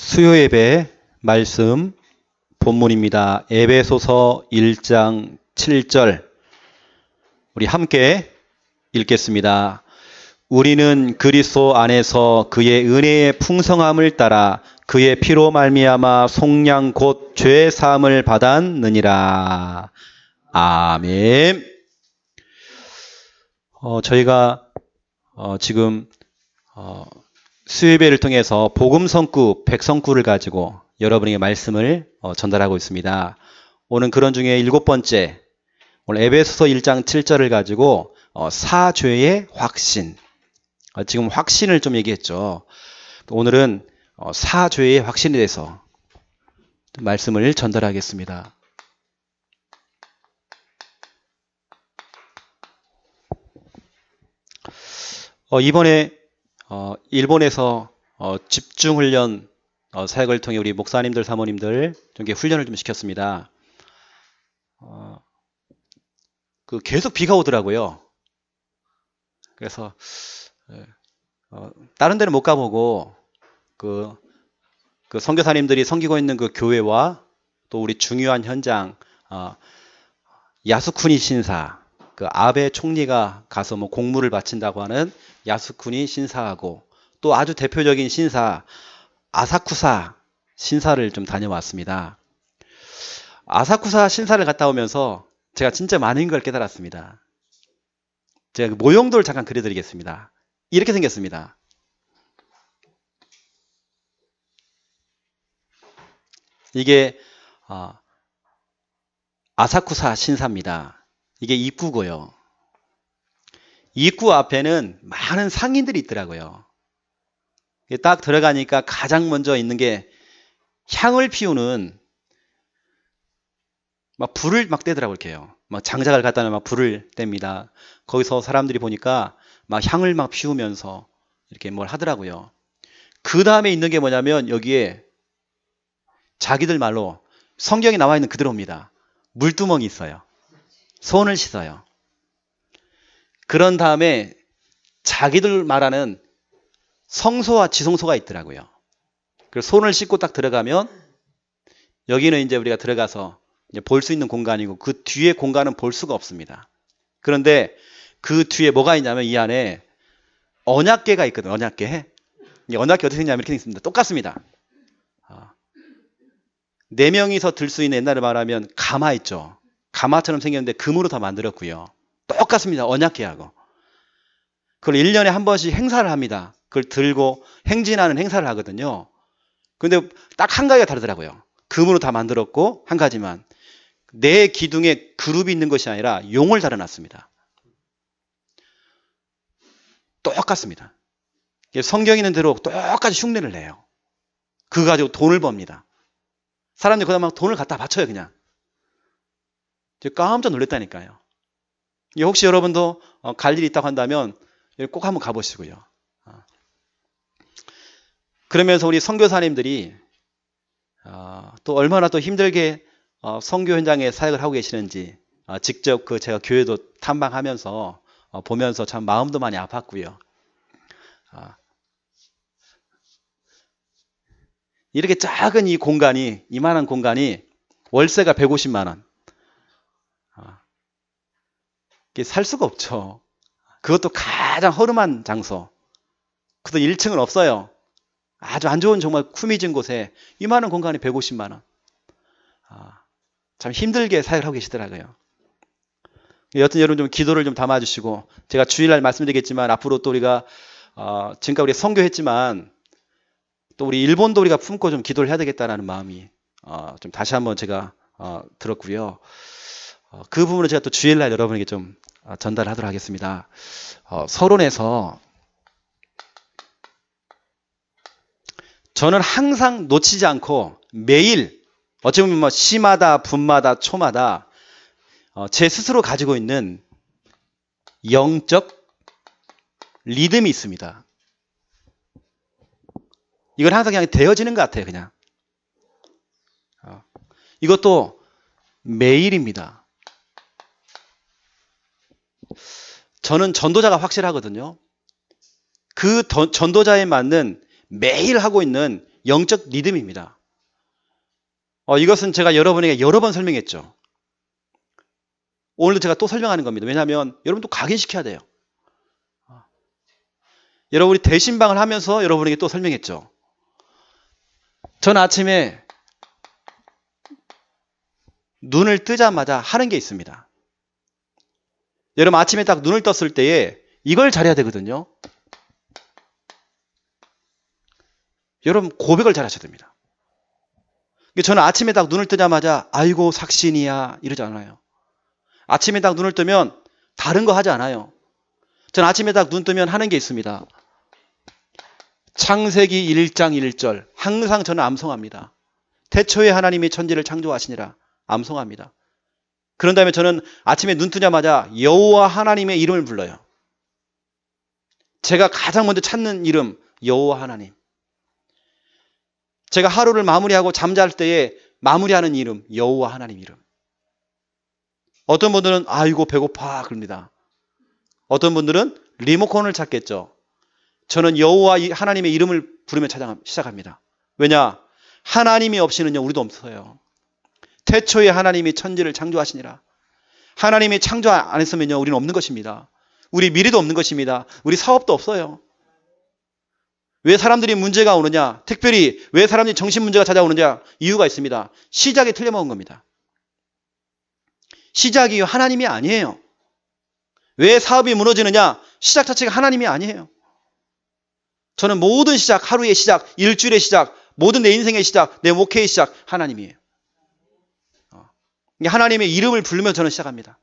수요 예배 말씀 본문입니다. 에베소서 1장 7절 우리 함께 읽겠습니다. 우리는 그리스도 안에서 그의 은혜의 풍성함을 따라 그의 피로 말미암아 속량 곧 죄 사함을 받았느니라. 아멘. 저희가 지금 수요예배를 통해서 복음성구, 백성구를 가지고 여러분에게 말씀을 전달하고 있습니다. 오늘 그런 중에 7번째, 오늘 에베소서 1장 7절을 가지고 사죄의 확신, 지금 확신을 좀 얘기했죠. 오늘은 사죄의 확신에 대해서 말씀을 전달하겠습니다. 이번에 일본에서 집중훈련 사역을 통해 우리 목사님들, 사모님들 좀 훈련을 좀 시켰습니다. 계속 비가 오더라고요. 그래서 다른 데는 못 가보고 그 선교사님들이 섬기고 있는 그 교회와 또 우리 중요한 현장 야스쿠니 신사, 그 아베 총리가 가서 뭐 공물을 바친다고 하는 야스쿠니 신사하고 또 아주 대표적인 신사 아사쿠사 신사를 좀 다녀왔습니다. 아사쿠사 신사를 갔다 오면서 제가 진짜 많은 걸 깨달았습니다. 제가 모형도를 잠깐 그려드리겠습니다. 이렇게 생겼습니다. 이게 아사쿠사 신사입니다. 이게 입구고요. 입구 앞에는 많은 상인들이 있더라고요. 딱 들어가니까 가장 먼저 있는 게 향을 피우는 막 불을 막 떼더라고요. 이렇게요. 막 장작을 갖다 놓으면 막 불을 뗍니다. 거기서 사람들이 보니까 막 향을 막 피우면서 이렇게 뭘 하더라고요. 그 다음에 있는 게 뭐냐면 여기에 자기들 말로 성경에 나와 있는 그대로입니다. 물두멍이 있어요. 손을 씻어요. 그런 다음에 자기들 말하는 성소와 지성소가 있더라고요. 그래서 손을 씻고 딱 들어가면 여기는 이제 우리가 들어가서 볼 수 있는 공간이고 그 뒤에 공간은 볼 수가 없습니다. 그런데 그 뒤에 뭐가 있냐면 이 안에 언약궤가 있거든요. 언약궤. 언약궤 어떻게 생겼냐면 이렇게 생겼습니다. 똑같습니다. 4명이서 들 수 있는 옛날에 말하면 가마 있죠. 가마처럼 생겼는데 금으로 다 만들었고요. 똑같습니다. 언약궤하고. 그걸 1년에 한 번씩 행사를 합니다. 그걸 들고 행진하는 행사를 하거든요. 근데 딱 한 가지가 다르더라고요. 금으로 다 만들었고 한 가지만 내 기둥에 그룹이 있는 것이 아니라 용을 달아놨습니다. 똑같습니다. 성경 있는 대로 똑같이 흉내를 내요. 그거 가지고 돈을 법니다. 사람들이 그다음 막 돈을 갖다 바쳐요. 그냥. 깜짝 놀랐다니까요. 혹시 여러분도 갈 일이 있다고 한다면 꼭 한번 가보시고요. 그러면서 우리 선교사님들이 또 얼마나 또 힘들게 선교 현장에 사역을 하고 계시는지 직접 제가 교회도 탐방하면서 보면서 참 마음도 많이 아팠고요. 이렇게 작은 이 공간이, 이만한 공간이 월세가 150만 원. 살 수가 없죠. 그것도 가장 허름한 장소. 그것도 1층은 없어요. 아주 안 좋은 정말 쿠미진 곳에 이만한 공간이 150만 원. 참 힘들게 사역을 하고 계시더라고요. 여튼 여러분 좀 기도를 좀 담아주시고 제가 주일날 말씀드리겠지만 앞으로 또 우리가 지금까지 우리가 선교했지만 또 우리 일본도 우리가 품고 좀 기도를 해야 되겠다는 마음이 좀 다시 한번 제가 들었고요. 그 부분을 제가 또 주일날 여러분에게 좀 전달하도록 하겠습니다. 서론에서 저는 항상 놓치지 않고 매일 어찌 보면 뭐 시마다 분마다 초마다 제 스스로 가지고 있는 영적 리듬이 있습니다. 이건 항상 그냥 되어지는 것 같아요. 그냥 이것도 매일입니다. 저는 전도자가 확실하거든요. 그 전도자에 맞는 매일 하고 있는 영적 리듬입니다. 이것은 제가 여러분에게 여러 번 설명했죠. 오늘도 제가 또 설명하는 겁니다. 왜냐하면 여러분 또 각인시켜야 돼요. 여러분이 대신방을 하면서 여러분에게 또 설명했죠. 저는 아침에 눈을 뜨자마자 하는 게 있습니다. 여러분 아침에 딱 눈을 떴을 때에 이걸 잘해야 되거든요. 여러분 고백을 잘하셔야 됩니다. 저는 아침에 딱 눈을 뜨자마자 아이고 삭신이야 이러지 않아요. 아침에 딱 눈을 뜨면 다른 거 하지 않아요. 저는 아침에 딱 눈 뜨면 하는 게 있습니다. 창세기 1장 1절 항상 저는 암송합니다. 태초에 하나님이 천지를 창조하시니라 암송합니다. 그런 다음에 저는 아침에 눈 뜨자마자 여호와 하나님의 이름을 불러요. 제가 가장 먼저 찾는 이름 여호와 하나님. 제가 하루를 마무리하고 잠잘 때에 마무리하는 이름 여호와 하나님 이름. 어떤 분들은 아이고 배고파 그럽니다. 어떤 분들은 리모컨을 찾겠죠. 저는 여호와 하나님의 이름을 부르며 시작합니다. 왜냐? 하나님이 없이는요 우리도 없어요. 태초에 하나님이 천지를 창조하시니라. 하나님이 창조 안 했으면요 우리는 없는 것입니다. 우리 미래도 없는 것입니다. 우리 사업도 없어요. 왜 사람들이 문제가 오느냐? 특별히 왜 사람들이 정신 문제가 찾아오느냐? 이유가 있습니다. 시작이 틀려먹은 겁니다. 시작이 하나님이 아니에요. 왜 사업이 무너지느냐? 시작 자체가 하나님이 아니에요. 저는 모든 시작, 하루의 시작, 일주일의 시작, 모든 내 인생의 시작, 내 목회의 시작 하나님이에요. 하나님의 이름을 부르며 저는 시작합니다.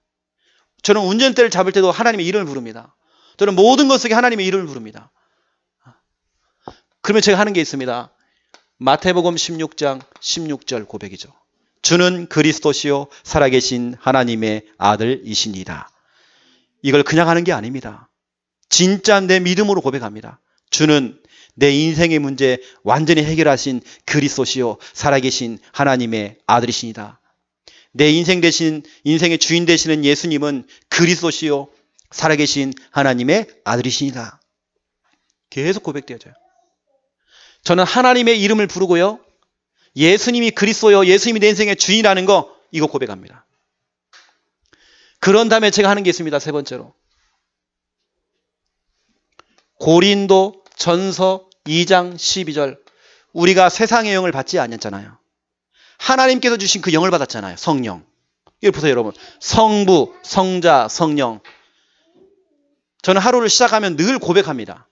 저는 운전대를 잡을 때도 하나님의 이름을 부릅니다. 저는 모든 것 속에 하나님의 이름을 부릅니다. 그러면 제가 하는 게 있습니다. 마태복음 16장 16절 고백이죠. 주는 그리스도시요 살아계신 하나님의 아들이시니라. 이걸 그냥 하는 게 아닙니다. 진짜 내 믿음으로 고백합니다. 주는 내 인생의 문제 완전히 해결하신 그리스도시요 살아계신 하나님의 아들이시니다. 내 인생 대신 인생의 주인 되시는 예수님은 그리스도시요 살아계신 하나님의 아들이시니다. 계속 고백되어져요. 저는 하나님의 이름을 부르고요. 예수님이 그리스도요 예수님이 내 인생의 주인이라는 거 이거 고백합니다. 그런 다음에 제가 하는 게 있습니다. 세 번째로. 고린도 전서 2장 12절 우리가 세상의 영을 받지 않았잖아요. 하나님께서 주신 그 영을 받았잖아요. 성령. 이걸 보세요 여러분. 성부, 성자, 성령. 저는 하루를 시작하면 늘 고백합니다.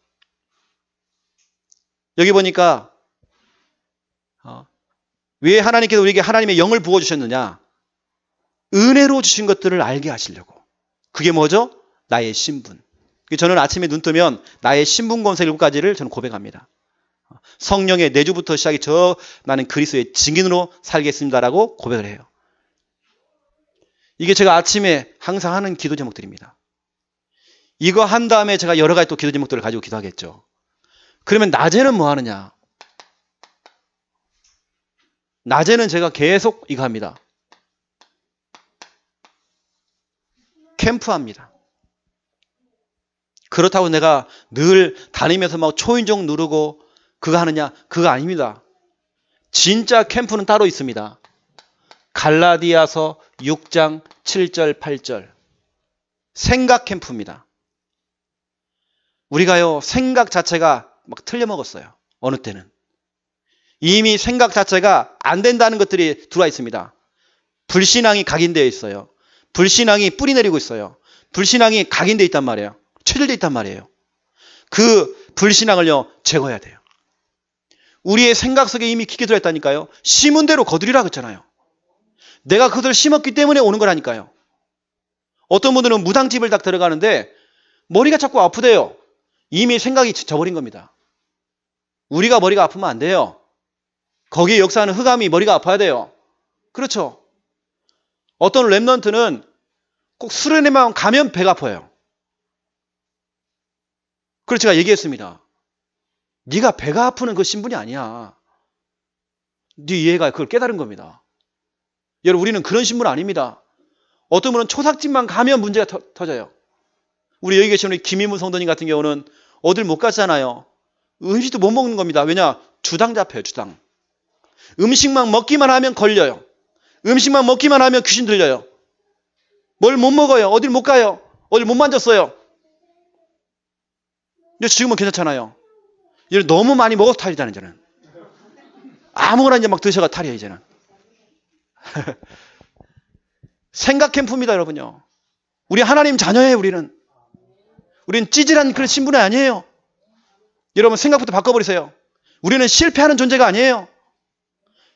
여기 보니까 왜 하나님께서 우리에게 하나님의 영을 부어주셨느냐? 은혜로 주신 것들을 알게 하시려고. 그게 뭐죠? 나의 신분. 저는 아침에 눈 뜨면 나의 신분 권세 7가지를 저는 고백합니다. 성령의 내주부터 시작이 나는 그리스도의 증인으로 살겠습니다라고 고백을 해요. 이게 제가 아침에 항상 하는 기도 제목들입니다. 이거 한 다음에 제가 여러 가지 또 기도 제목들을 가지고 기도하겠죠. 그러면 낮에는 뭐 하느냐? 낮에는 제가 계속 이거 합니다. 캠프합니다. 그렇다고 내가 늘 다니면서 막 초인종 누르고 그거 하느냐? 그거 아닙니다. 진짜 캠프는 따로 있습니다. 갈라디아서 6장 7절 8절 생각 캠프입니다. 우리가요 생각 자체가 막 틀려먹었어요. 어느 때는. 이미 생각 자체가 안 된다는 것들이 들어와 있습니다. 불신앙이 각인되어 있어요. 불신앙이 뿌리 내리고 있어요. 불신앙이 각인되어 있단 말이에요. 체질되어 있단 말이에요. 그 불신앙을요 제거해야 돼요. 우리의 생각 속에 이미 깊게 들어있다니까요. 심은 대로 거두리라 그랬잖아요. 내가 그것을 심었기 때문에 오는 거라니까요. 어떤 분들은 무당집을 딱 들어가는데 머리가 자꾸 아프대요. 이미 생각이 져버린 겁니다. 우리가 머리가 아프면 안 돼요. 거기에 역사하는 흑암이 머리가 아파야 돼요. 그렇죠. 어떤 랩런트는 꼭 수련회만 가면 배가 아파요. 그래서 제가 얘기했습니다. 네가 배가 아프는 그 신분이 아니야. 네 이해가 그걸 깨달은 겁니다. 여러분 우리는 그런 신분 아닙니다. 어떤 분은 초삭집만 가면 문제가 터져요. 우리 여기 계신 우리 김희문 성도님 같은 경우는 어딜 못 갔잖아요. 음식도 못 먹는 겁니다. 왜냐? 주당 잡혀요, 주당. 음식만 먹기만 하면 걸려요. 음식만 먹기만 하면 귀신 들려요. 뭘 못 먹어요. 어딜 못 가요. 어딜 못 만졌어요. 근데 지금은 괜찮잖아요. 이제 너무 많이 먹어서 탈이잖아요, 이제는. 아무거나 이제 막 드셔가 탈이에요, 이제는. 생각 캠프입니다, 여러분요. 우리 하나님 자녀예요, 우리는. 우리는 찌질한 그런 신분이 아니에요. 여러분 생각부터 바꿔버리세요. 우리는 실패하는 존재가 아니에요.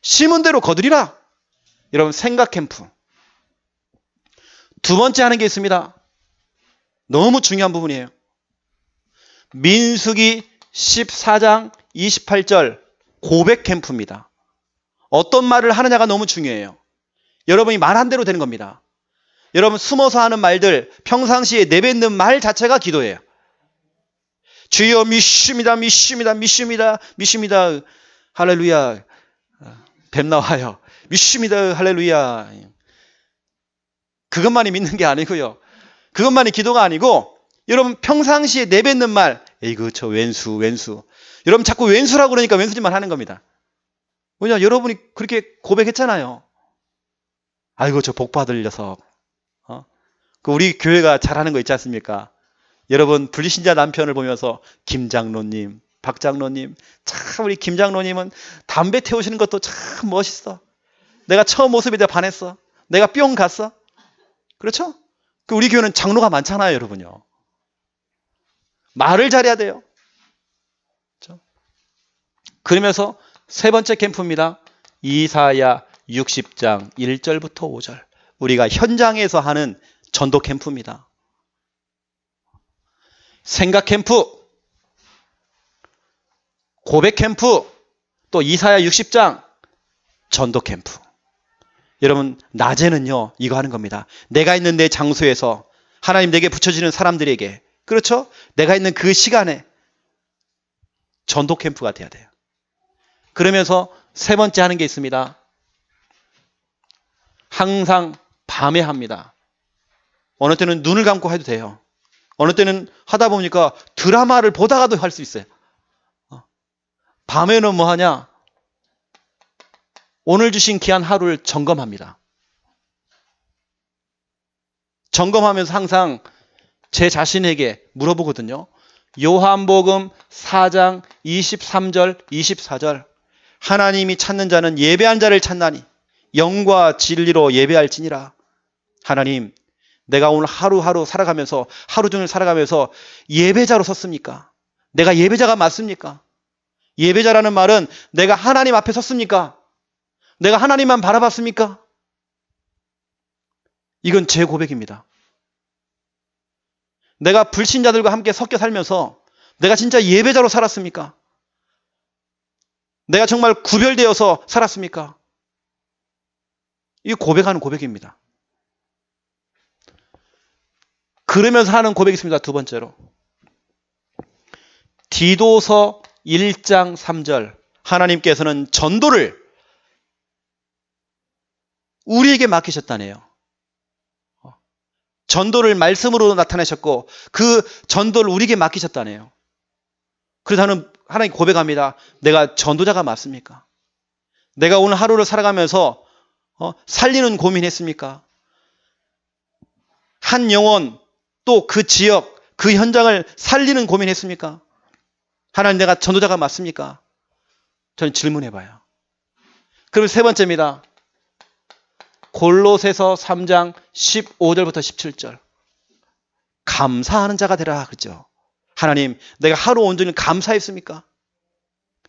심은 대로 거두리라. 여러분 생각 캠프. 두 번째 하는 게 있습니다. 너무 중요한 부분이에요. 민수기 14장 28절 고백 캠프입니다. 어떤 말을 하느냐가 너무 중요해요. 여러분이 말한 대로 되는 겁니다. 여러분 숨어서 하는 말들, 평상시에 내뱉는 말 자체가 기도예요. 주여 믿습니다, 믿습니다, 믿습니다, 믿습니다. 할렐루야. 뱀 나와요. 믿습니다, 할렐루야. 그것만이 믿는 게 아니고요. 그것만이 기도가 아니고 여러분 평상시에 내뱉는 말, 에이그 저 왼수. 여러분 자꾸 왼수라고 그러니까 왼수짓만 하는 겁니다. 왜냐 여러분이 그렇게 고백했잖아요. 아이고 저 복받을 녀석. 그 우리 교회가 잘하는 거 있지 않습니까? 여러분 불신자 남편을 보면서 김장로님, 박장로님, 참 우리 김장로님은 담배 태우시는 것도 참 멋있어. 내가 처음 모습에 대해 반했어. 내가 뿅 갔어. 그렇죠? 그 우리 교회는 장로가 많잖아요, 여러분요. 말을 잘해야 돼요. 그렇죠? 그러면서 세 번째 캠프입니다. 이사야 60장 1절부터 5절. 우리가 현장에서 하는 전도 캠프입니다. 생각 캠프, 고백 캠프, 또 이사야 60장 전도 캠프. 여러분 낮에는요 이거 하는 겁니다. 내가 있는 내 장소에서 하나님 내게 붙여지는 사람들에게, 그렇죠? 내가 있는 그 시간에 전도 캠프가 돼야 돼요. 그러면서 세 번째 하는 게 있습니다. 항상 밤에 합니다. 어느 때는 눈을 감고 해도 돼요. 어느 때는 하다 보니까 드라마를 보다가도 할 수 있어요. 밤에는 뭐 하냐? 오늘 주신 귀한 하루를 점검합니다. 점검하면서 항상 제 자신에게 물어보거든요. 요한복음 4장 23절 24절 하나님이 찾는 자는 예배한 자를 찾나니 영과 진리로 예배할지니라. 하나님, 내가 오늘 하루하루 살아가면서 하루 종일 살아가면서 예배자로 섰습니까? 내가 예배자가 맞습니까? 예배자라는 말은 내가 하나님 앞에 섰습니까? 내가 하나님만 바라봤습니까? 이건 제 고백입니다. 내가 불신자들과 함께 섞여 살면서 내가 진짜 예배자로 살았습니까? 내가 정말 구별되어서 살았습니까? 이 고백하는 고백입니다. 그러면서 하는 고백이 있습니다. 두 번째로. 디도서 1장 3절. 하나님께서는 전도를 우리에게 맡기셨다네요. 전도를 말씀으로 나타내셨고 그 전도를 우리에게 맡기셨다네요. 그래서 저는 하나님 고백합니다. 내가 전도자가 맞습니까? 내가 오늘 하루를 살아가면서 살리는 고민했습니까? 한 영혼 또 그 지역 그 현장을 살리는 고민했습니까? 하나님 내가 전도자가 맞습니까? 저는 질문해봐요. 그럼 세 번째입니다. 골로새서 3장 15절부터 17절. 감사하는 자가 되라 그랬죠. 하나님 내가 하루 온종일 감사했습니까?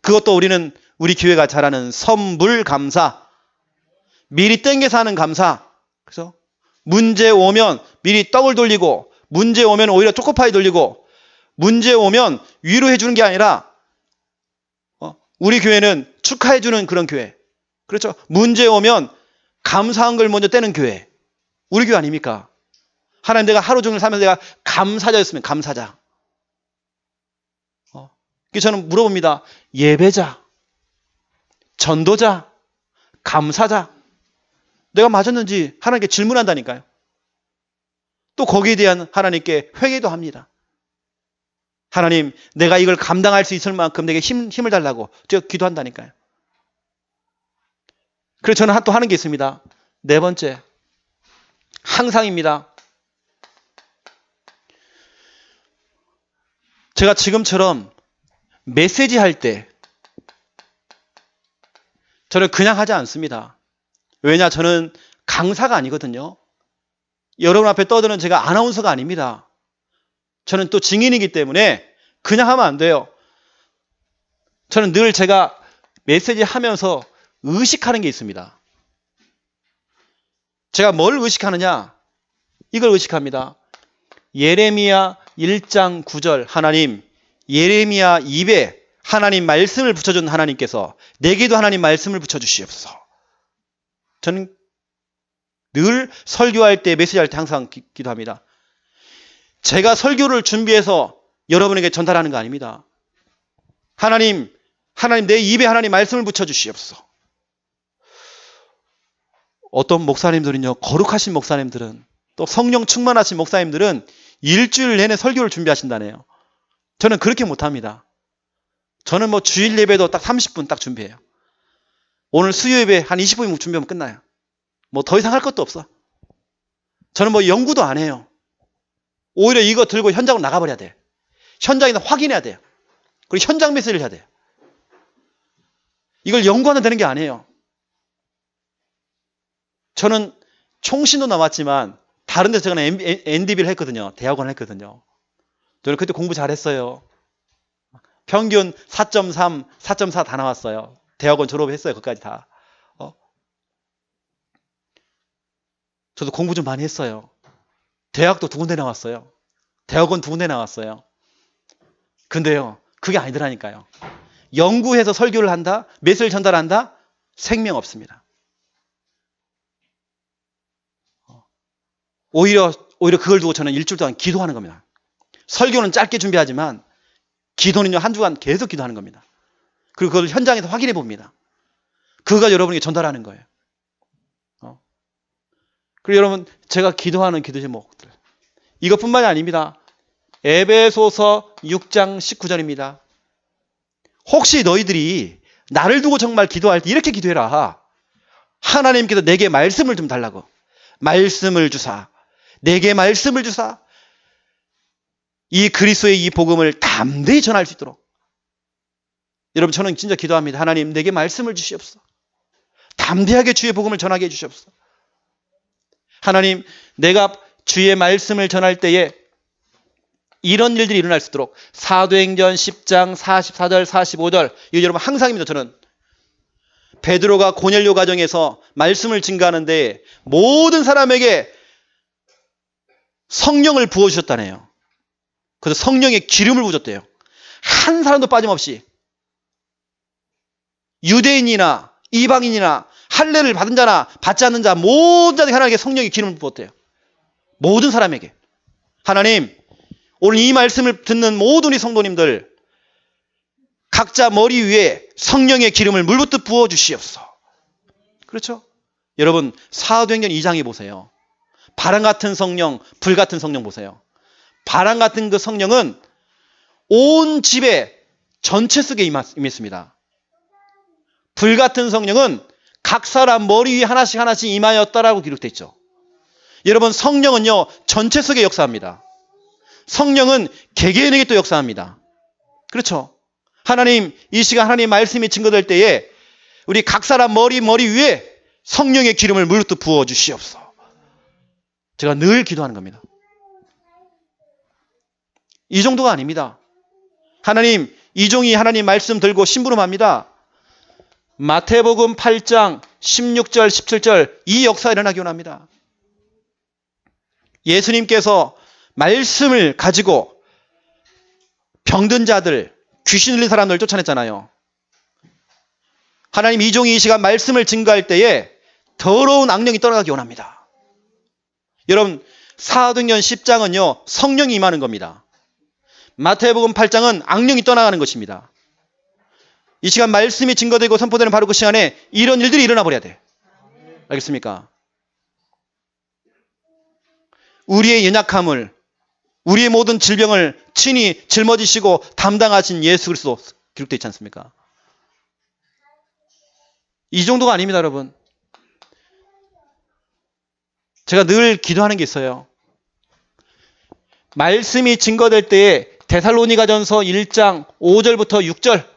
그것도 우리는 우리 교회가 잘하는 선물 감사, 미리 땡겨서 하는 감사. 그래서 문제 오면 미리 떡을 돌리고 문제 오면 오히려 초코파이 돌리고 문제 오면 위로해 주는 게 아니라 우리 교회는 축하해 주는 그런 교회. 그렇죠? 문제 오면 감사한 걸 먼저 떼는 교회. 우리 교회 아닙니까? 하나님 내가 하루 종일 살면서 내가 감사자였으면 감사자. 그래서 저는 물어봅니다. 예배자, 전도자, 감사자. 내가 맞았는지 하나님께 질문한다니까요. 또 거기에 대한 하나님께 회개도 합니다. 하나님, 내가 이걸 감당할 수 있을 만큼 내게 힘을 달라고 제가 기도한다니까요. 그래서 저는 또 하는 게 있습니다. 네 번째, 항상입니다. 제가 지금처럼 메시지 할 때 저는 그냥 하지 않습니다. 왜냐, 저는 강사가 아니거든요. 여러분 앞에 떠드는 제가 아나운서가 아닙니다. 저는 또 증인이기 때문에 그냥 하면 안 돼요. 저는 늘 제가 메시지 하면서 의식하는 게 있습니다. 제가 뭘 의식하느냐? 이걸 의식합니다. 예레미야 1장 9절 하나님, 예레미야 입에 하나님 말씀을 붙여준 하나님께서 내게도 하나님 말씀을 붙여주시옵소서. 저는 늘 설교할 때, 메시지할 때 항상 기도합니다. 제가 설교를 준비해서 여러분에게 전달하는 거 아닙니다. 하나님 내 입에 하나님 말씀을 붙여주시옵소서. 어떤 목사님들은요, 거룩하신 목사님들은, 또 성령 충만하신 목사님들은 일주일 내내 설교를 준비하신다네요. 저는 그렇게 못합니다. 저는 뭐 주일 예배도 딱 30분 딱 준비해요. 오늘 수요 예배 한 20분 준비하면 끝나요. 뭐 더 이상 할 것도 없어. 저는 뭐 연구도 안 해요. 오히려 이거 들고 현장으로 나가버려야 돼. 현장에서 확인해야 돼요. 그리고 현장 메시지를 해야 돼요. 이걸 연구하면 되는 게 아니에요. 저는 총신도 남았지만 다른 데서 제가 NDB를 했거든요. 대학원을 했거든요. 저는 그때 공부 잘했어요. 평균 4.3, 4.4 다 나왔어요. 대학원 졸업했어요. 그것까지 다. 저도 공부 좀 많이 했어요. 대학도 2군데 나왔어요. 대학원 2군데 나왔어요. 근데요, 그게 아니더라니까요. 연구해서 설교를 한다? 메시지를 전달한다? 생명 없습니다. 오히려 그걸 두고 저는 일주일 동안 기도하는 겁니다. 설교는 짧게 준비하지만 기도는요, 한 주간 계속 기도하는 겁니다. 그리고 그걸 현장에서 확인해 봅니다. 그가 여러분에게 전달하는 거예요. 그리고 여러분, 제가 기도하는 기도 제목들, 이것뿐만이 아닙니다. 에베소서 6장 19절입니다. 혹시 너희들이 나를 두고 정말 기도할 때 이렇게 기도해라. 하나님께서 내게 말씀을 좀 달라고. 말씀을 주사. 내게 말씀을 주사. 이 그리스도의 이 복음을 담대히 전할 수 있도록. 여러분, 저는 진짜 기도합니다. 하나님, 내게 말씀을 주시옵소서. 담대하게 주의 복음을 전하게 해주시옵소서. 하나님, 내가 주의 말씀을 전할 때에 이런 일들이 일어날 수 있도록 사도행전 10장 44절 45절, 이거 여러분 항상입니다. 저는 베드로가 고넬료 가정에서 말씀을 증거하는데 모든 사람에게 성령을 부어주셨다네요. 그래서 성령의 기름을 부어줬대요. 한 사람도 빠짐없이. 유대인이나 이방인이나 할례를 받은 자나 받지 않는 자 모든 자에게 하나님께 성령의 기름을 부었대요. 모든 사람에게. 하나님, 오늘 이 말씀을 듣는 모든 우리 성도님들 각자 머리 위에 성령의 기름을 물붓듯 부어주시옵소서. 그렇죠? 여러분, 사도행전 2장에 보세요. 바람 같은 성령, 불 같은 성령 보세요. 바람 같은 그 성령은 온 집에 전체 속에 임했습니다. 불 같은 성령은 각 사람 머리 위에 하나씩 임하였다라고 기록되어 있죠. 여러분, 성령은요, 전체 속에 역사합니다. 성령은 개개인에게 또 역사합니다. 그렇죠? 하나님, 이 시간 하나님 말씀이 증거될 때에 우리 각 사람 머리 위에 성령의 기름을 물붓듯 부어 주시옵소서. 제가 늘 기도하는 겁니다. 이 정도가 아닙니다. 하나님, 이 종이 하나님 말씀 들고 심부름합니다. 마태복음 8장 16절 17절 이 역사가 일어나기 원합니다. 예수님께서 말씀을 가지고 병든 자들, 귀신 들린 사람들을 쫓아냈잖아요. 하나님, 이 종이 이 시간 말씀을 증거할 때에 더러운 악령이 떠나가기 원합니다. 여러분, 사도행전 10장은요, 성령이 임하는 겁니다. 마태복음 8장은 악령이 떠나가는 것입니다. 이 시간 말씀이 증거되고 선포되는 바로 그 시간에 이런 일들이 일어나 버려야 돼. 알겠습니까? 우리의 연약함을 우리의 모든 질병을 친히 짊어지시고 담당하신 예수 그리스도 기록되어 있지 않습니까? 이 정도가 아닙니다, 여러분. 제가 늘 기도하는 게 있어요. 말씀이 증거될 때에 데살로니가전서 1장 5절부터 6절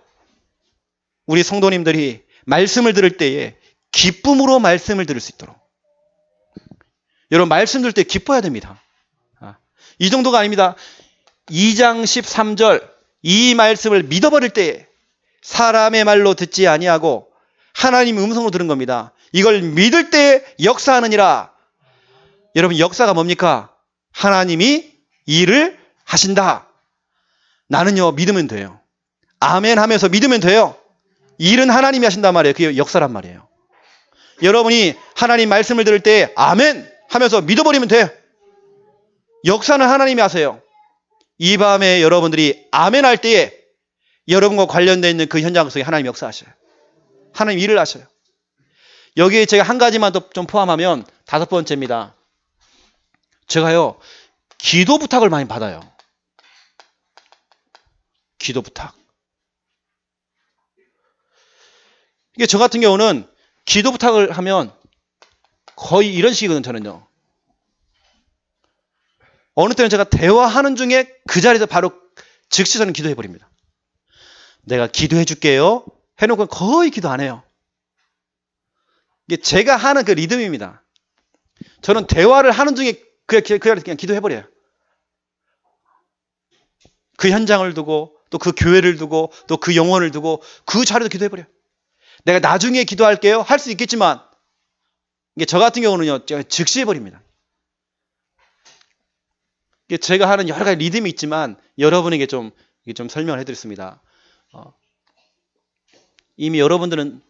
우리 성도님들이 말씀을 들을 때에 기쁨으로 말씀을 들을 수 있도록. 여러분 말씀 들을 때 기뻐야 됩니다. 이 정도가 아닙니다. 2장 13절 이 말씀을 믿어버릴 때에 사람의 말로 듣지 아니하고 하나님의 음성으로 들은 겁니다. 이걸 믿을 때에 역사하느니라. 여러분 역사가 뭡니까? 하나님이 일을 하신다. 나는요 믿으면 돼요. 아멘 하면서 믿으면 돼요. 일은 하나님이 하신단 말이에요. 그게 역사란 말이에요. 여러분이 하나님 말씀을 들을 때 아멘 하면서 믿어버리면 돼요. 역사는 하나님이 하세요. 이 밤에 여러분들이 아멘 할 때에 여러분과 관련되어 있는 그 현장 속에 하나님 역사하셔요. 하나님 일을 하셔요. 여기에 제가 한 가지만 더 좀 포함하면 5번째입니다. 제가요 기도 부탁을 많이 받아요. 기도 부탁. 이게 저 같은 경우는 기도 부탁을 하면 거의 이런 식이거든요. 저는요. 어느 때는 제가 대화하는 중에 그 자리에서 바로 즉시 저는 기도해버립니다. 내가 기도해 줄게요. 해놓고 거의 기도 안 해요. 이게 제가 하는 그 리듬입니다. 저는 대화를 하는 중에 그 자리에서 그냥 기도해버려요. 그 현장을 두고 또 그 교회를 두고 또 그 영혼을 두고 그 자리도 기도해버려요. 내가 나중에 기도할게요. 할 수 있겠지만 이게 저 같은 경우는요. 제가 즉시 해버립니다. 이게 제가 하는 여러 가지 리듬이 있지만 여러분에게 좀 설명을 해드렸습니다. 이미 여러분들은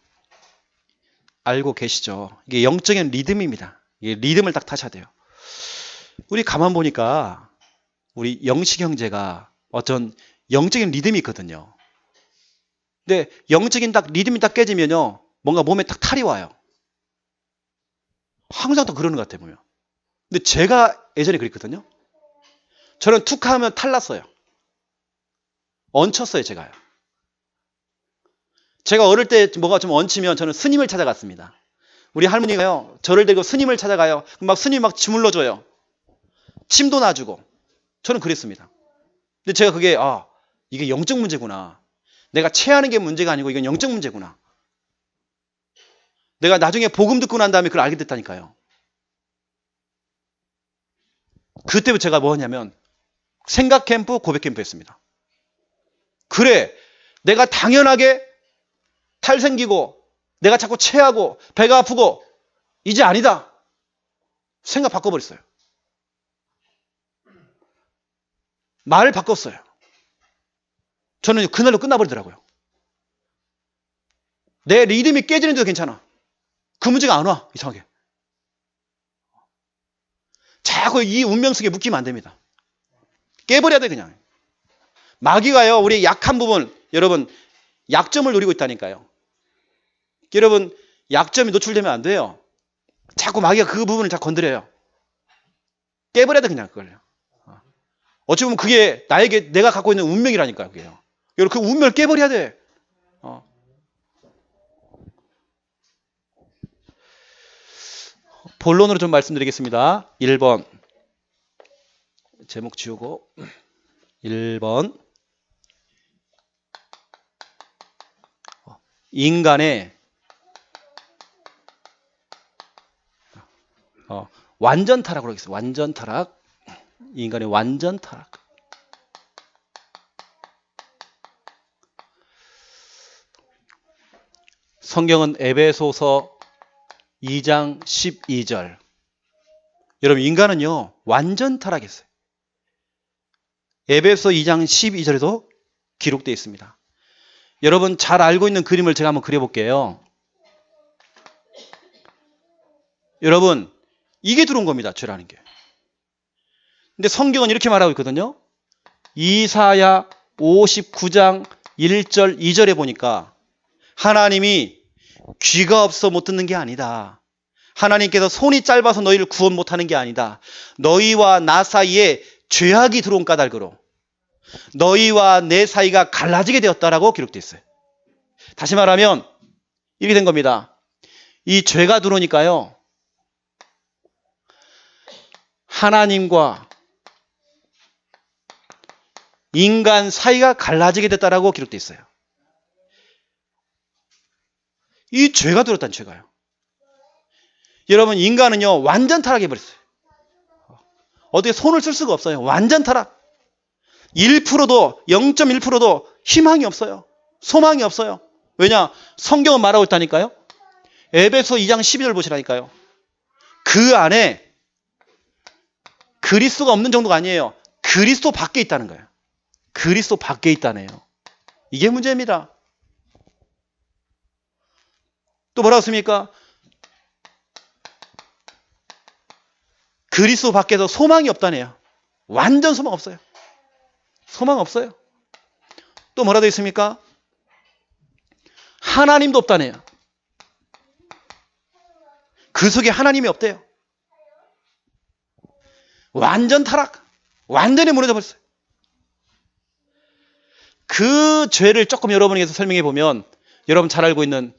알고 계시죠. 이게 영적인 리듬입니다. 이게 리듬을 딱 타셔야 돼요. 우리 가만 보니까 우리 영식 형제가 어떤 영적인 리듬이 있거든요. 근데 영적인 딱 리듬이 딱 깨지면요. 뭔가 몸에 딱 탈이 와요. 항상 또 그러는 것 같아요. 보면. 근데 제가 예전에 그랬거든요. 저는 툭 하면 탈 났어요. 얹혔어요. 제가요. 제가 어릴 때 뭐가 좀 얹히면 저는 스님을 찾아갔습니다. 우리 할머니가요. 저를 데리고 스님을 찾아가요. 막 스님이 막 주물러줘요. 침도 놔주고. 저는 그랬습니다. 근데 제가 그게 이게 영적 문제구나. 내가 체하는 게 문제가 아니고 이건 영적 문제구나. 내가 나중에 복음 듣고 난 다음에 그걸 알게 됐다니까요. 그때부터 제가 뭐냐면 생각 캠프, 고백 캠프 했습니다. 그래, 내가 당연하게 탈 생기고 내가 자꾸 체하고 배가 아프고 이제 아니다. 생각 바꿔버렸어요. 말을 바꿨어요. 저는 그날로 끝나버리더라고요. 내 리듬이 깨지는데도 괜찮아. 그 문제가 안 와. 이상하게. 자꾸 이 운명 속에 묶이면 안 됩니다. 깨버려야 돼 그냥. 마귀가요. 우리 약한 부분 여러분 약점을 노리고 있다니까요. 여러분 약점이 노출되면 안 돼요. 자꾸 마귀가 그 부분을 자꾸 건드려요. 깨버려야 돼 그냥 그걸요. 어찌 보면 그게 나에게 내가 갖고 있는 운명이라니까요. 그게요. 여러분 그 운명을 깨버려야 돼. 본론으로 좀 말씀드리겠습니다. 1번 제목 지우고 1번 인간의 완전 타락으로 하겠습니다. 완전 타락. 인간의 완전 타락. 성경은 에베소서 2장 12절. 여러분 인간은요 완전 타락했어요. 에베소 2장 12절에도 기록되어 있습니다. 여러분 잘 알고 있는 그림을 제가 한번 그려볼게요. 여러분 이게 들어온 겁니다. 죄라는 게. 근데 성경은 이렇게 말하고 있거든요. 이사야 59장 1절 2절에 보니까 하나님이 귀가 없어 못 듣는 게 아니다. 하나님께서 손이 짧아서 너희를 구원 못하는 게 아니다. 너희와 나 사이에 죄악이 들어온 까닭으로 너희와 내 사이가 갈라지게 되었다라고 기록되어 있어요. 다시 말하면 이렇게 된 겁니다. 이 죄가 들어오니까요, 하나님과 인간 사이가 갈라지게 됐다라고 기록되어 있어요. 이 죄가 들었다는 죄가요. 여러분, 인간은요 완전 타락해버렸어요. 어떻게 손을 쓸 수가 없어요. 완전 타락. 1%도 0.1%도 희망이 없어요. 소망이 없어요. 왜냐? 성경은 말하고 있다니까요. 에베소 2장 12절 보시라니까요. 그 안에 그리스도가 없는 정도가 아니에요. 그리스도 밖에 있다는 거예요. 그리스도 밖에 있다네요. 이게 문제입니다. 또 뭐라고 씁니까? 그리스도 밖에서 소망이 없다네요. 완전 소망 없어요. 소망 없어요. 또 뭐라 되어 있습니까? 하나님도 없다네요. 그 속에 하나님이 없대요. 완전 타락. 완전히 무너져 버렸어요. 그 죄를 조금 여러분에게서 설명해 보면 여러분 잘 알고 있는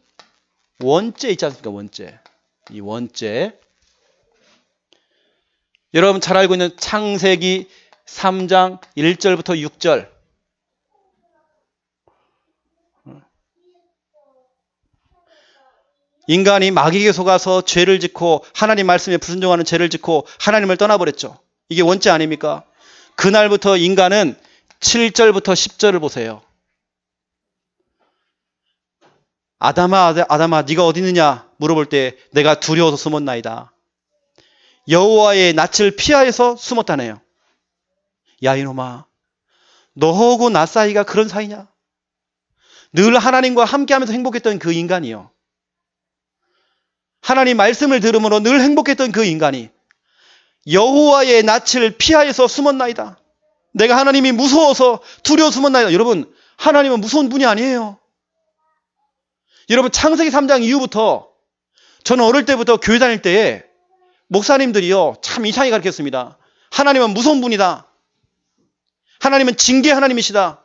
원죄 있지 않습니까? 원죄. 이 원죄. 여러분 잘 알고 있는 창세기 3장 1절부터 6절. 인간이 마귀에게 속아서 죄를 짓고 하나님 말씀에 불순종하는 죄를 짓고 하나님을 떠나버렸죠. 이게 원죄 아닙니까? 그날부터 인간은 7절부터 10절을 보세요. 아담아 네가 어디 있느냐 물어볼 때 내가 두려워서 숨었나이다. 여호와의 낯을 피하여서 숨었다네요. 야 이놈아, 너하고 나 사이가 그런 사이냐? 늘 하나님과 함께하면서 행복했던 그 인간이요. 하나님 말씀을 들음으로 늘 행복했던 그 인간이 여호와의 낯을 피하여서 숨었나이다. 내가 하나님이 무서워서 두려워 숨었나이다. 여러분, 하나님은 무서운 분이 아니에요. 여러분, 창세기 3장 이후부터 저는 어릴 때부터 교회 다닐 때에 목사님들이요 참 이상하게 가르쳤습니다. 하나님은 무서운 분이다. 하나님은 징계 하나님이시다.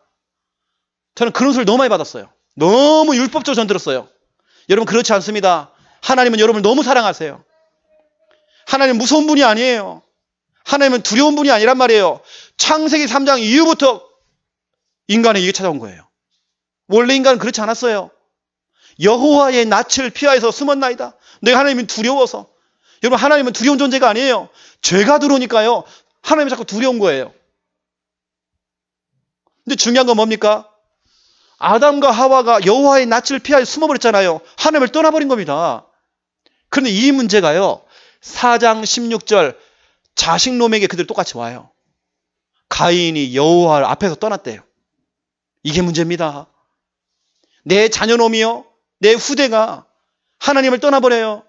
저는 그런 소리를 너무 많이 받았어요. 너무 율법적으로 전 들었어요. 여러분, 그렇지 않습니다. 하나님은 여러분을 너무 사랑하세요. 하나님은 무서운 분이 아니에요. 하나님은 두려운 분이 아니란 말이에요. 창세기 3장 이후부터 인간의 이게 찾아온 거예요. 원래 인간은 그렇지 않았어요. 여호와의 낯을 피하여서 숨었나이다. 내가 하나님이 두려워서. 여러분, 하나님은 두려운 존재가 아니에요. 죄가 들어오니까요 하나님이 자꾸 두려운 거예요. 근데 중요한 건 뭡니까? 아담과 하와가 여호와의 낯을 피하여 숨어버렸잖아요. 하나님을 떠나버린 겁니다. 그런데 이 문제가요 4장 16절 자식놈에게 그대로 똑같이 와요. 가인이 여호와 앞에서 떠났대요. 이게 문제입니다. 내 자녀놈이요, 내 후대가 하나님을 떠나버려요.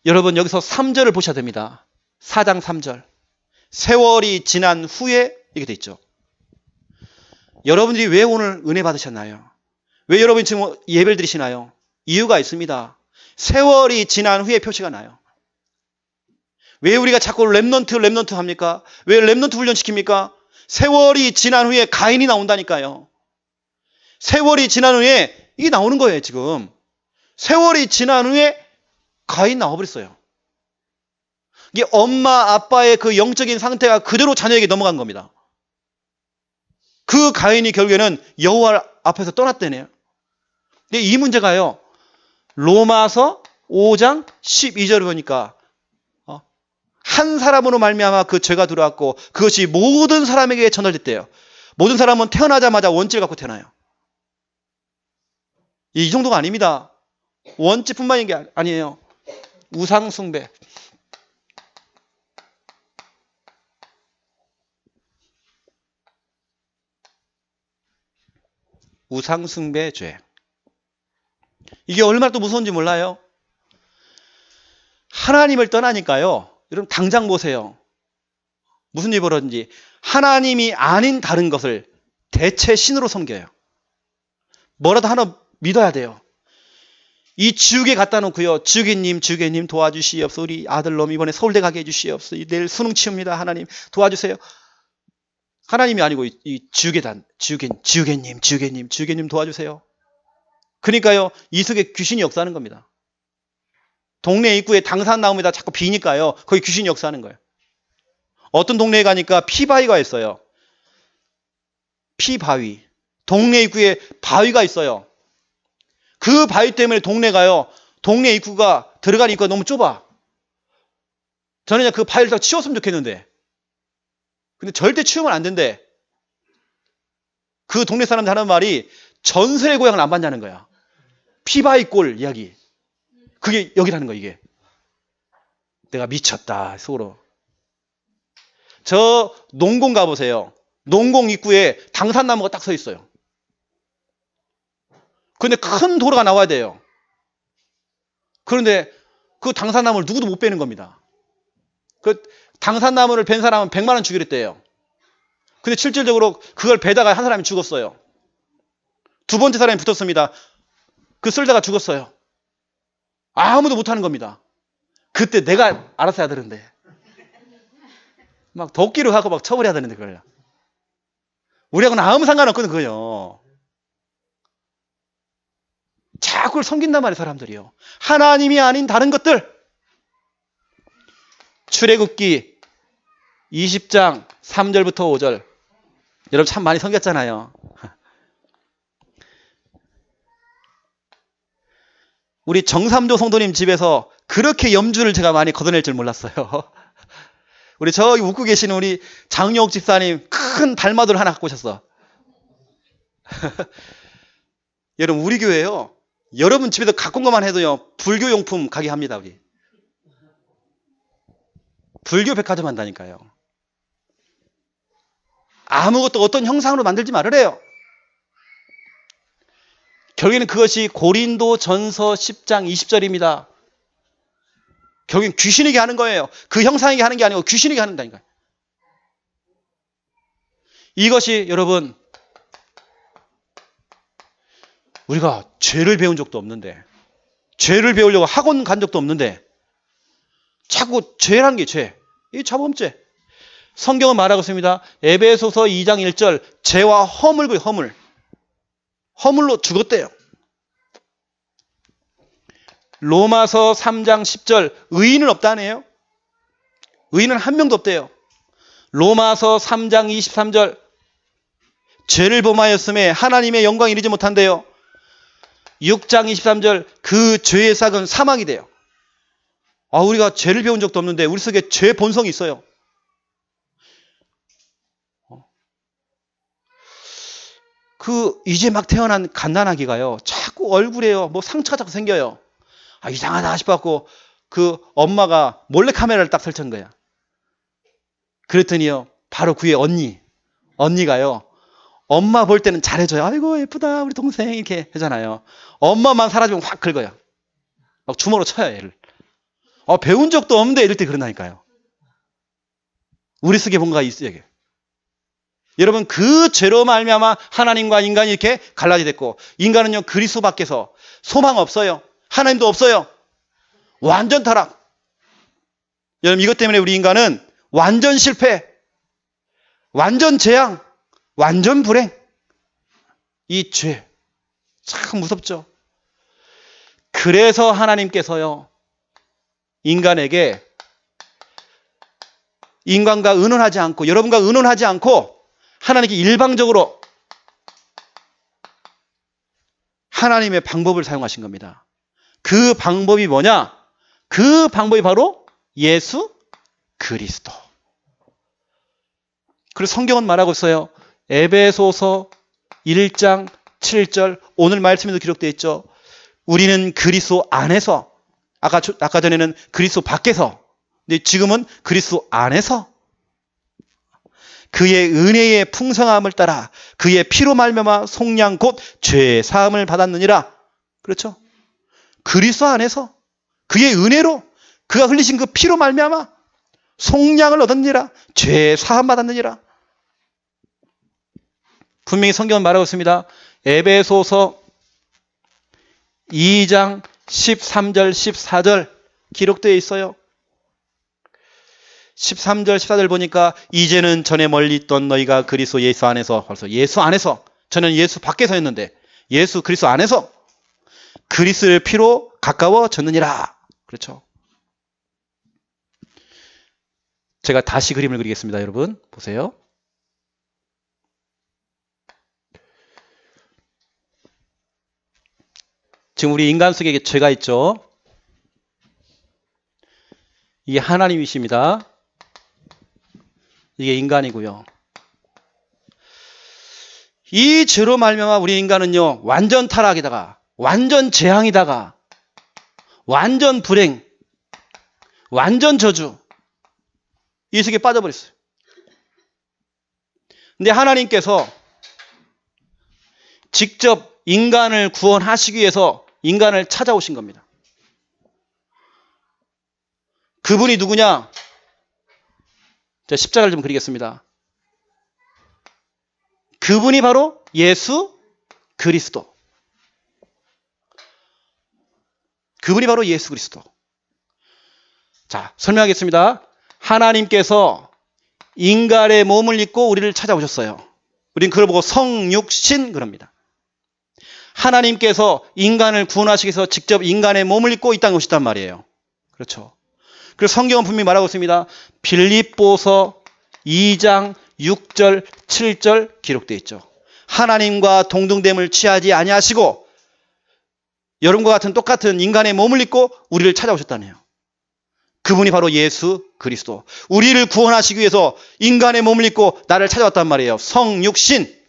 여러분, 여기서 3절을 보셔야 됩니다. 4장 3절. 세월이 지난 후에 이렇게 돼 있죠. 여러분들이 왜 오늘 은혜 받으셨나요? 왜 여러분이 지금 예배를 드리시나요? 이유가 있습니다. 세월이 지난 후에 표시가 나요. 왜 우리가 자꾸 렘넌트 합니까? 왜 렘넌트 훈련시킵니까? 세월이 지난 후에 가인이 나온다니까요. 세월이 지난 후에 이게 나오는 거예요, 지금. 세월이 지난 후에 가인 나와버렸어요. 이게 엄마, 아빠의 그 영적인 상태가 그대로 자녀에게 넘어간 겁니다. 그 가인이 결국에는 여호와 앞에서 떠났대네요. 근데 이 문제가요, 로마서 5장 12절을 보니까 한 사람으로 말미암아 그 죄가 들어왔고 그것이 모든 사람에게 전달됐대요. 모든 사람은 태어나자마자 원죄를 갖고 태어나요. 이 정도가 아닙니다. 원죄뿐만인 게 아니에요. 우상숭배. 우상숭배 죄. 이게 얼마나 또 무서운지 몰라요? 하나님을 떠나니까요. 여러분 당장 보세요. 무슨 일이 벌어진지. 하나님이 아닌 다른 것을 대체 신으로 섬겨요. 뭐라도 하나 믿어야 돼요. 이 지우개 갖다 놓고요. 지우개님 도와주시옵소서. 우리 아들놈 이번에 서울대 가게 해주시옵소서. 내일 수능 치웁니다. 하나님 도와주세요. 하나님이 아니고 이 지우개님 도와주세요. 그러니까요. 이 속에 귀신이 역사하는 겁니다. 동네 입구에 당산나무에다 자꾸 비니까요. 거기 귀신이 역사하는 거예요. 어떤 동네에 가니까 피바위가 있어요. 피바위. 동네 입구에 바위가 있어요. 그 바위 때문에 동네가요. 동네 입구가 들어가는 입구가 너무 좁아. 저는 그냥 그 바위를 다 치웠으면 좋겠는데. 근데 절대 치우면 안 된대. 그 동네 사람들 하는 말이 전설의 고향을 안 봤냐는 거야. 피바위골 이야기. 그게 여기라는 거야, 이게. 내가 미쳤다, 속으로. 저 농공 가보세요. 농공 입구에 당산나무가 딱 서 있어요. 근데 큰 도로가 나와야 돼요. 그런데 그 당산나무를 누구도 못 빼는 겁니다. 그 당산나무를 벤 사람은 100만 원 주기로 했대요. 근데 실질적으로 그걸 베다가 한 사람이 죽었어요. 두 번째 사람이 붙었습니다. 그 쓸다가 죽었어요. 아무도 못하는 겁니다. 그때 내가 알아서 해야 되는데. 막 도끼로 하고 막 처벌해야 되는데 그걸. 우리하고는 아무 상관없거든 그거요. 자꾸 섬긴단 말이에요 사람들이요. 하나님이 아닌 다른 것들. 출애굽기 20장 3절부터 5절. 여러분 참 많이 섬겼잖아요. 우리 정삼조 성도님 집에서 그렇게 염주를 제가 많이 걷어낼 줄 몰랐어요. 우리 저기 웃고 계시는 우리 장영옥 집사님 큰 달마돌 하나 갖고 오셨어. 여러분 우리 교회요. 여러분 집에서 갖고 온 것만 해도요. 불교용품 가게 합니다. 우리. 불교 백화점 한다니까요. 아무것도 어떤 형상으로 만들지 말으래요. 결국에는 그것이 고린도 전서 10장 20절입니다. 결국엔 귀신에게 하는 거예요. 그 형상에게 하는 게 아니고 귀신에게 하는다니까요. 이것이 여러분 우리가 죄를 배운 적도 없는데 죄를 배우려고 학원 간 적도 없는데 자꾸 죄라는 게 죄. 이 자범죄. 성경은 말하고 있습니다. 에베소서 2장 1절 죄와 허물고요. 허물로 죽었대요. 로마서 3장 10절 의인은 없다네요. 의인은 한 명도 없대요. 로마서 3장 23절 죄를 범하였음에 하나님의 영광 이르지 못한대요. 6장 23절 그 죄의 삭은 사망이 돼요. 우리가 죄를 배운 적도 없는데 우리 속에 죄 본성이 있어요. 이제 막 태어난 갓난아기가요. 자꾸 얼굴에요. 뭐 상처가 자꾸 생겨요. 이상하다 싶어갖고 그 엄마가 몰래카메라를 딱 설치한 거야. 그랬더니요. 바로 그의 언니가요. 엄마 볼 때는 잘해줘요. 아이고 예쁘다 우리 동생 이렇게 하잖아요. 엄마만 사라지면 확 긁어요. 막 주먹으로 쳐요 얘를. 배운 적도 없는데 이럴 때 그런다니까요. 우리 속에 뭔가 있어요. 여러분 그 죄로 말미암아 하나님과 인간이 이렇게 갈라지게 됐고 인간은요 그리스도 밖에서 소망 없어요. 하나님도 없어요. 완전 타락. 여러분 이것 때문에 우리 인간은 완전 실패, 완전 재앙, 완전 불행. 이 죄 참 무섭죠. 그래서 하나님께서요 인간에게 인간과 의논하지 않고 여러분과 의논하지 않고 하나님께 일방적으로 하나님의 방법을 사용하신 겁니다. 그 방법이 뭐냐? 그 방법이 바로 예수 그리스도. 그래서 성경은 말하고 있어요. 에베소서 1장 7절 오늘 말씀에도 기록되어 있죠. 우리는 그리스도 안에서 아까 전에는 그리스도 밖에서 근데 지금은 그리스도 안에서 그의 은혜의 풍성함을 따라 그의 피로 말미암아 속량 곧 죄 사함을 받았느니라. 그렇죠? 그리스도 안에서 그의 은혜로 그가 흘리신 그 피로 말미암아 속량을 얻었느니라. 죄 사함 받았느니라. 분명히 성경은 말하고 있습니다. 에베소서 2장 13절, 14절 기록되어 있어요. 13절, 14절 보니까 이제는 전에 멀리 있던 너희가 그리스도 예수 안에서, 벌써 예수 안에서, 저는 예수 밖에서였는데 예수 그리스도 안에서 그리스도의 피로 가까워졌느니라. 그렇죠. 제가 다시 그림을 그리겠습니다. 여러분 보세요. 지금 우리 인간 속에 죄가 있죠. 이게 하나님이십니다. 이게 인간이고요. 이 죄로 말미암아 우리 인간은요, 완전 타락이다가, 완전 재앙이다가, 완전 불행, 완전 저주, 이 속에 빠져버렸어요. 근데 하나님께서 직접 인간을 구원하시기 위해서 인간을 찾아오신 겁니다. 그분이 누구냐? 자, 십자가를 좀 그리겠습니다. 그분이 바로 예수 그리스도. 그분이 바로 예수 그리스도. 자, 설명하겠습니다. 하나님께서 인간의 몸을 입고 우리를 찾아오셨어요. 우린 그걸 보고 성육신 그럽니다. 하나님께서 인간을 구원하시기 위해서 직접 인간의 몸을 입고 이 땅에 오셨단 말이에요. 그렇죠. 그래서 성경은 분명히 말하고 있습니다. 빌립보서 2장 6절 7절 기록되어 있죠. 하나님과 동등됨을 취하지 아니하시고 여러분과 같은 똑같은 인간의 몸을 입고 우리를 찾아오셨다네요. 그분이 바로 예수 그리스도. 우리를 구원하시기 위해서 인간의 몸을 입고 나를 찾아왔단 말이에요. 성육신.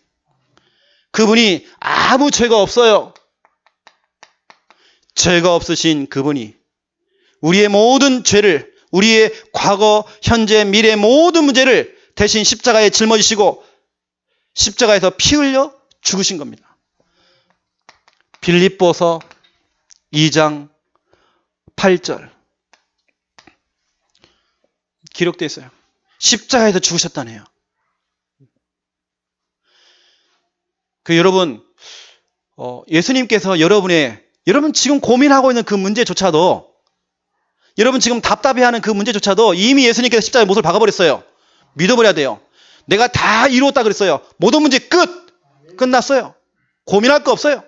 그분이 아무 죄가 없어요. 죄가 없으신 그분이 우리의 모든 죄를, 우리의 과거, 현재, 미래 모든 문제를 대신 십자가에 짊어지시고 십자가에서 피 흘려 죽으신 겁니다. 빌립보서 2장 8절 기록되어 있어요. 십자가에서 죽으셨다네요. 여러분, 예수님께서 여러분 지금 고민하고 있는 그 문제조차도, 여러분 지금 답답해하는 그 문제조차도 이미 예수님께서 십자가에 못을 박아버렸어요. 믿어버려야 돼요. 내가 다 이루었다 그랬어요. 모든 문제 끝났어요. 고민할 거 없어요.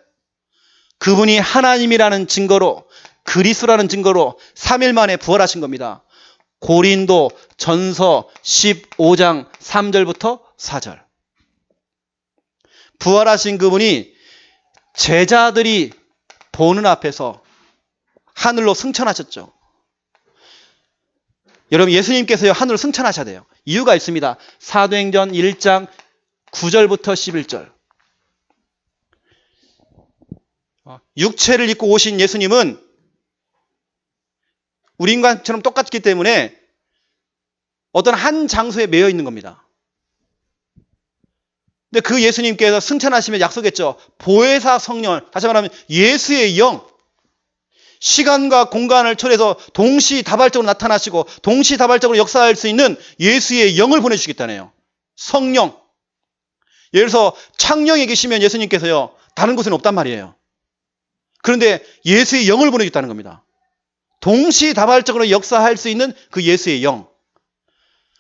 그분이 하나님이라는 증거로, 그리스도라는 증거로 3일 만에 부활하신 겁니다. 고린도 전서 15장 3절부터 4절. 부활하신 그분이 제자들이 보는 앞에서 하늘로 승천하셨죠. 여러분, 예수님께서요, 하늘로 승천하셔야 돼요. 이유가 있습니다. 사도행전 1장 9절부터 11절. 육체를 입고 오신 예수님은 우리 인간처럼 똑같기 때문에 어떤 한 장소에 매여 있는 겁니다. 근데 그 예수님께서 승천하시면 약속했죠. 보혜사 성령, 다시 말하면 예수의 영, 시간과 공간을 초래해서 동시다발적으로 나타나시고 동시다발적으로 역사할 수 있는 예수의 영을 보내주시겠다네요. 성령. 예를 들어서 창녕에 계시면 예수님께서요, 다른 곳에는 없단 말이에요. 그런데 예수의 영을 보내주겠다는 겁니다. 동시다발적으로 역사할 수 있는 그 예수의 영.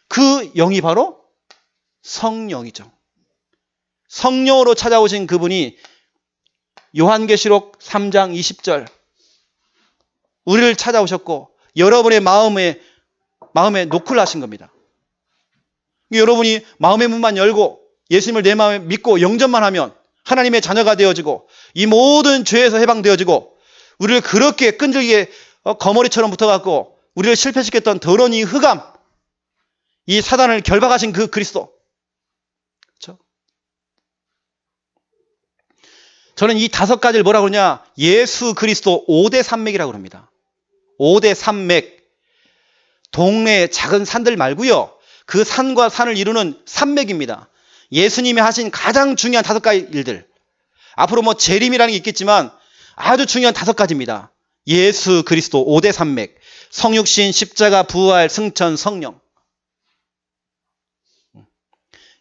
그 영이 바로 성령이죠. 성령으로 찾아오신 그분이 요한계시록 3장 20절 우리를 찾아오셨고 여러분의 마음에 노크를 하신 겁니다. 여러분이 마음의 문만 열고 예수님을 내 마음에 믿고 영접만 하면 하나님의 자녀가 되어지고 이 모든 죄에서 해방되어지고 우리를 그렇게 끈질기게 거머리처럼 붙어갖고 우리를 실패시켰던 더러운 이 흑암, 이 사단을 결박하신 그 그리스도. 그렇죠? 저는 이 5가지를 뭐라고 그러냐? 예수 그리스도 5대 산맥이라고 합니다. 5대 산맥. 동네의 작은 산들 말고요. 그 산과 산을 이루는 산맥입니다. 예수님이 하신 가장 중요한 5가지 일들. 앞으로 뭐 재림이라는 게 있겠지만 아주 중요한 5가지입니다. 예수 그리스도 5대 산맥. 성육신, 십자가, 부활, 승천, 성령.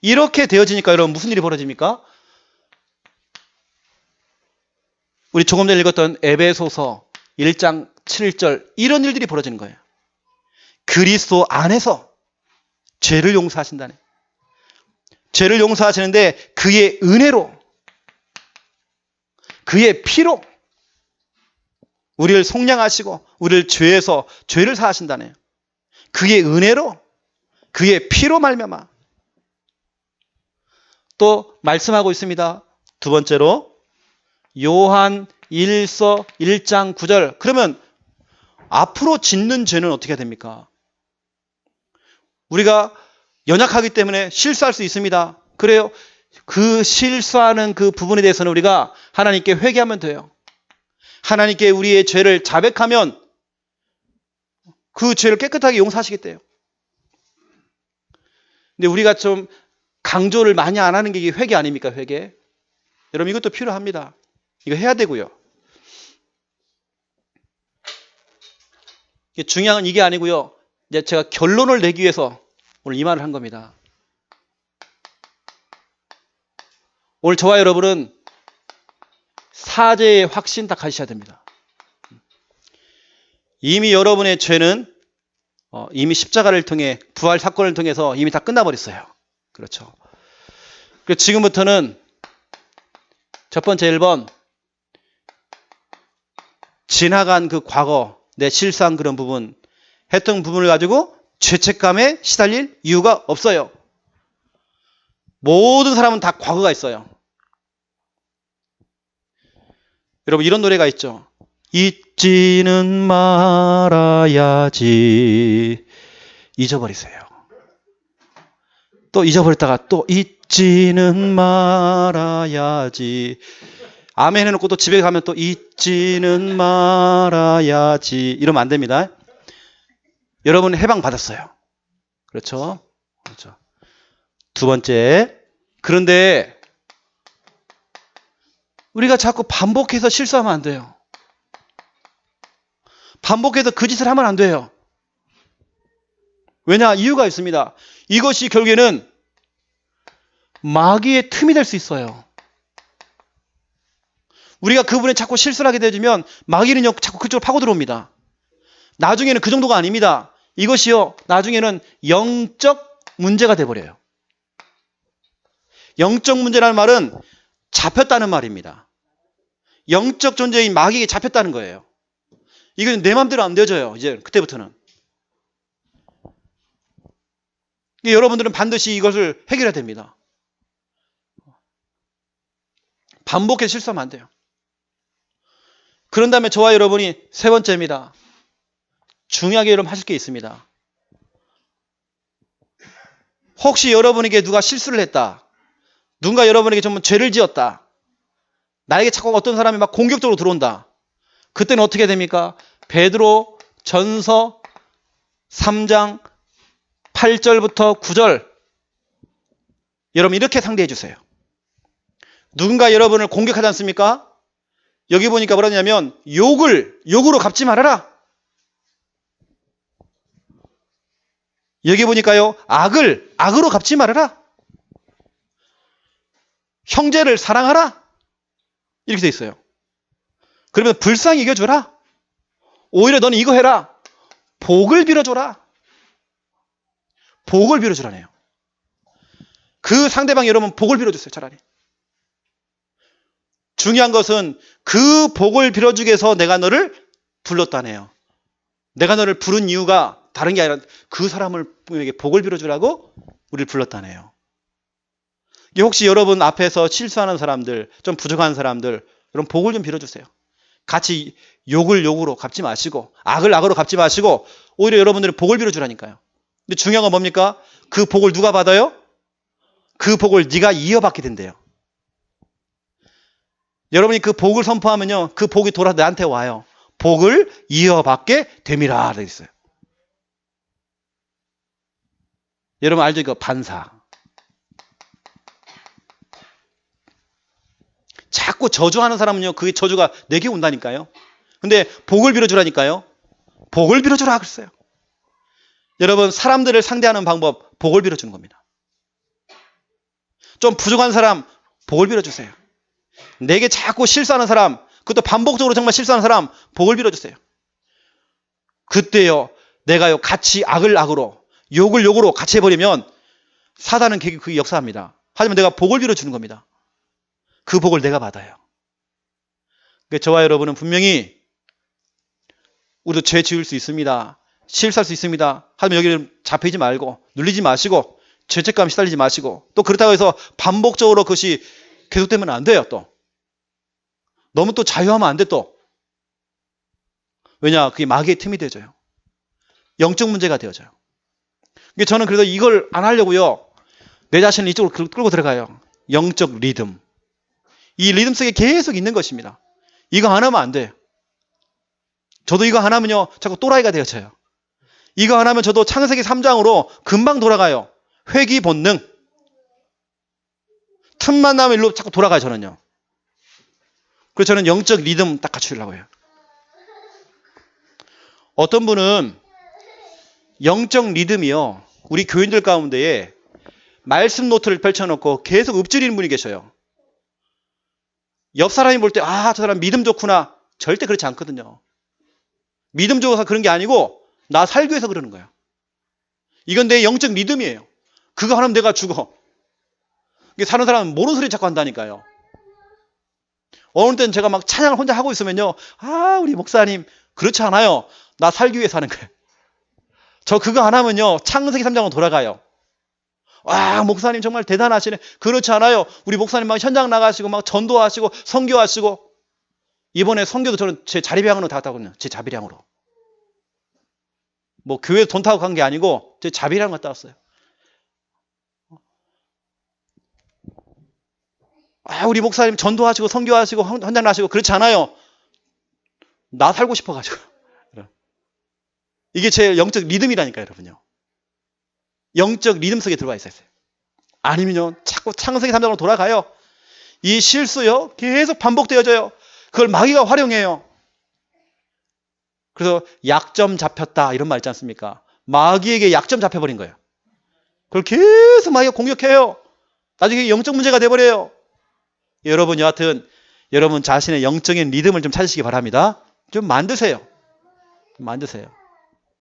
이렇게 되어지니까 여러분 무슨 일이 벌어집니까? 우리 조금 전에 읽었던 에베소서 1장 7절 이런 일들이 벌어지는 거예요. 그리스도 안에서 죄를 용서하신다네. 죄를 용서하시는데 그의 은혜로, 그의 피로 우리를 속량하시고 우리를 죄에서 죄를 사하신다네요. 그의 은혜로, 그의 피로 말미암아. 또 말씀하고 있습니다. 두 번째로 요한 1서 1장 9절. 그러면 앞으로 짓는 죄는 어떻게 됩니까? 우리가 연약하기 때문에 실수할 수 있습니다. 그래요. 그 실수하는 그 부분에 대해서는 우리가 하나님께 회개하면 돼요. 하나님께 우리의 죄를 자백하면 그 죄를 깨끗하게 용서하시겠대요. 근데 우리가 좀 강조를 많이 안 하는 게 이게 회개 아닙니까? 회개. 여러분 이것도 필요합니다. 이거 해야 되고요. 중요한 건 이게 아니고요. 이제 제가 결론을 내기 위해서 오늘 이 말을 한 겁니다. 오늘 저와 여러분은 사죄의 확신 딱 가지셔야 됩니다. 이미 여러분의 죄는 이미 십자가를 통해 부활 사건을 통해서 이미 다 끝나버렸어요. 그렇죠. 그래서 지금부터는 첫 번째 1번 지나간 그 과거 내 실수한 그런 부분 했던 부분을 가지고 죄책감에 시달릴 이유가 없어요. 모든 사람은 다 과거가 있어요. 여러분 이런 노래가 있죠. 잊지는 말아야지. 잊어버리세요. 또 잊어버렸다가 또 잊지는 말아야지. 아멘 해놓고 또 집에 가면 또 잊지는 말아야지. 이러면 안 됩니다. 여러분 해방 받았어요. 그렇죠? 그렇죠. 두 번째. 그런데 우리가 자꾸 반복해서 실수하면 안 돼요. 반복해서 그 짓을 하면 안 돼요. 왜냐? 이유가 있습니다. 이것이 결국에는 마귀의 틈이 될 수 있어요. 우리가 그분에 자꾸 실수를 하게 되면 마귀는 자꾸 그쪽으로 파고 들어옵니다. 나중에는 그 정도가 아닙니다. 이것이요, 나중에는 영적 문제가 돼버려요. 영적 문제라는 말은 잡혔다는 말입니다. 영적 존재인 마귀에게 잡혔다는 거예요. 이건 내 마음대로 안 되어져요. 이제 그때부터는. 여러분들은 반드시 이것을 해결해야 됩니다. 반복해서 실수하면 안 돼요. 그런 다음에 저와 여러분이 세 번째입니다. 중요하게 여러분 하실 게 있습니다. 혹시 여러분에게 누가 실수를 했다. 누군가 여러분에게 정말 죄를 지었다. 나에게 자꾸 어떤 사람이 막 공격적으로 들어온다. 그때는 어떻게 됩니까? 베드로 전서 3장 8절부터 9절. 여러분 이렇게 상대해 주세요. 누군가 여러분을 공격하지 않습니까? 여기 보니까 뭐라 하냐면 욕으로 갚지 말아라. 여기 보니까요. 악으로 갚지 말아라. 형제를 사랑하라. 이렇게 돼 있어요. 그러면 불쌍히 이겨줘라. 오히려 너는 이거 해라. 복을 빌어줘라. 복을 빌어주라네요. 그 상대방 여러분 복을 빌어주세요. 차라리. 중요한 것은 그 복을 빌어주기 위해서 내가 너를 불렀다네요. 내가 너를 부른 이유가 다른 게 아니라 그 사람에게 복을 빌어주라고 우리를 불렀다네요. 혹시 여러분 앞에서 실수하는 사람들, 좀 부족한 사람들, 여러분 복을 좀 빌어주세요. 같이 욕으로 갚지 마시고, 악을 악으로 갚지 마시고, 오히려 여러분들이 복을 빌어주라니까요. 근데 중요한 건 뭡니까? 그 복을 누가 받아요? 그 복을 네가 이어받게 된대요. 여러분이 그 복을 선포하면요, 그 복이 돌아서 나한테 와요. 복을 이어받게 됨이라 되어 있어요. 여러분 알죠? 이거 반사. 자꾸 저주하는 사람은요, 그 저주가 내게 온다니까요. 근데 복을 빌어주라니까요. 복을 빌어주라 그랬어요. 여러분 사람들을 상대하는 방법, 복을 빌어주는 겁니다. 좀 부족한 사람 복을 빌어주세요. 내게 자꾸 실수하는 사람 그것도 반복적으로 정말 실수하는 사람 복을 빌어주세요. 그때요, 내가요, 같이 악을 악으로, 욕을 욕으로 같이 해버리면 사단은 그게 역사합니다. 하지만 내가 복을 빌어주는 겁니다. 그 복을 내가 받아요. 그러니까 저와 여러분은 분명히 우리도 죄 지을 수 있습니다. 실수할 수 있습니다. 하지만 여기를 잡히지 말고, 눌리지 마시고, 죄책감 시달리지 마시고, 또 그렇다고 해서 반복적으로 그것이 계속되면 안 돼요, 또. 너무 또 자유하면 안 돼, 또. 왜냐? 그게 마귀의 틈이 되어져요. 영적 문제가 되어져요. 그러니까 저는 그래서 이걸 안 하려고요. 내 자신을 이쪽으로 끌고 들어가요. 영적 리듬. 이 리듬 속에 계속 있는 것입니다. 이거 안 하면 안 돼요. 저도 이거 안 하면요, 자꾸 또라이가 되어져요. 이거 안 하면 저도 창세기 3장으로 금방 돌아가요. 회귀 본능. 틈만 나면 일로 자꾸 돌아가요, 저는요. 그래서 저는 영적 리듬 딱 갖추려고 해요. 어떤 분은 영적 리듬이요, 우리 교인들 가운데에 말씀 노트를 펼쳐놓고 계속 읊조리는 분이 계셔요. 옆 사람이 볼 때, 아, 저 사람 믿음 좋구나. 절대 그렇지 않거든요. 믿음 좋아서 그런 게 아니고 나 살기 위해서 그러는 거야. 이건 내 영적 리듬이에요. 그거 하면 내가 죽어. 사는 사람은 모르는 소리 자꾸 한다니까요. 어느 때는 제가 막 찬양을 혼자 하고 있으면요, 아, 우리 목사님 그렇지 않아요. 나 살기 위해서 하는 거예요. 저 그거 안 하면요, 창세기 3장으로 돌아가요. 와, 목사님 정말 대단하시네. 그렇지 않아요. 우리 목사님 막 현장 나가시고 막 전도하시고 선교하시고, 이번에 선교도 저는 제 자비량으로 다 갔다거든요. 제 자비량으로. 뭐 교회 돈 타고 간 게 아니고 제 자비량 갔다 왔어요. 아, 우리 목사님 전도하시고 선교하시고 현장 나시고 그렇지 않아요. 나 살고 싶어가지고. 이게 제 영적 리듬이라니까요, 여러분요. 영적 리듬 속에 들어가 있어요. 아니면요, 자꾸 창세기 3장으로 돌아가요. 이 실수요, 계속 반복되어져요. 그걸 마귀가 활용해요. 그래서 약점 잡혔다 이런 말 있지 않습니까? 마귀에게 약점 잡혀버린 거예요. 그걸 계속 마귀가 공격해요. 나중에 영적 문제가 돼버려요. 여러분, 여하튼 여러분 자신의 영적인 리듬을 좀 찾으시기 바랍니다. 좀 만드세요. 만드세요.